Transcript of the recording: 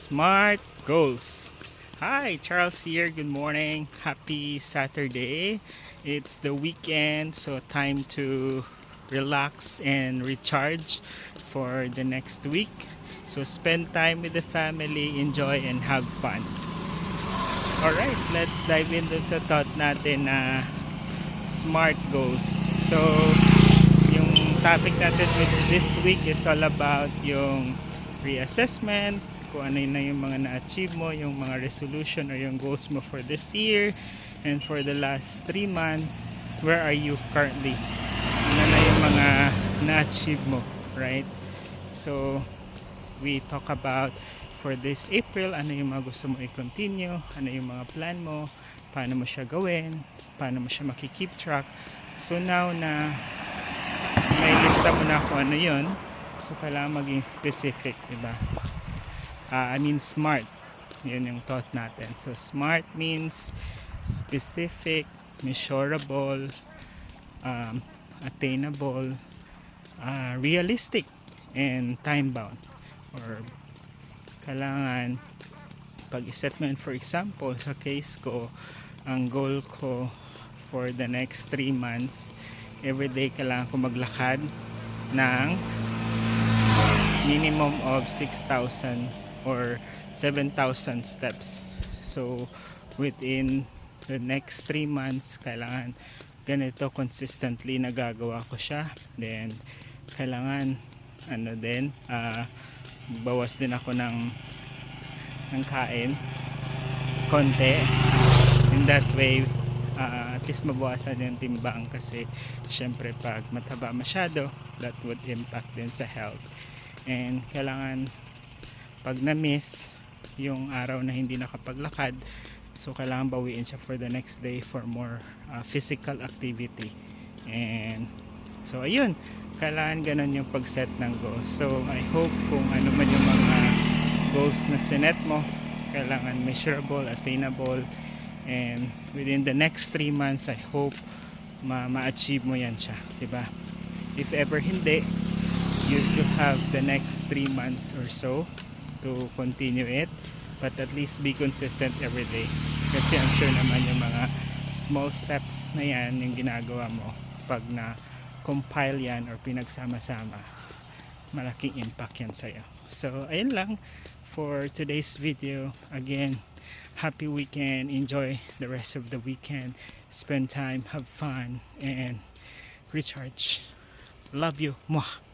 Smart Goals. Hi, Charles here. Good morning. Happy Saturday. It's the weekend, so time to relax and recharge for the next week. So spend time with the family, enjoy and have fun. Alright, let's dive into sa thought natin na smart goals. So, yung topic natin with this week is all about yung reassessment, kung ano na yung mga na-achieve mo, yung mga resolution or yung goals mo for this year and for the last 3 months. Where are you currently? Ano na yung mga na-achieve mo, right? So we talk about for this April, ano yung mga gusto mo i-continue, ano yung mga plan mo, paano mo siya gawin, paano mo siya makikeep track. So now na may lista mo na kung ano yun, so kailangan maging specific, diba? I mean smart. Yun yung thought natin. So smart means specific, measurable, attainable, realistic, and time bound. Or kailangan pag iset mo yun, for example sa case ko, ang goal ko for the next 3 months, everyday kailangan ko maglakad ng minimum of 6,000 or 7,000 steps. So within the next 3 months kailangan ganito consistently nagagawa ko siya. Then kailangan bawas din ako ng kain konti. In that way at least mabawasan yung timbang, kasi syempre pag mataba masyado that would impact din sa health. And kailangan pag na-miss yung araw na hindi nakapaglakad, so kailangan bawiin siya for the next day for more physical activity. And so ayun, kailangan ganun yung pag-set ng goals. So I hope kung ano man yung mga goals na sinet mo, kailangan measurable, attainable, and within the next 3 months I hope ma-achieve mo yan siya, diba? If ever hindi, you still have the next 3 months or so to continue it, but at least be consistent every day, kasi I'm sure naman yung mga small steps na yan yung ginagawa mo, pag na compile yan or pinagsama-sama, malaking impact yan sa'yo. So ayun lang for today's video. Again, happy weekend, enjoy the rest of the weekend, spend time, have fun and recharge. Love you. Mwah.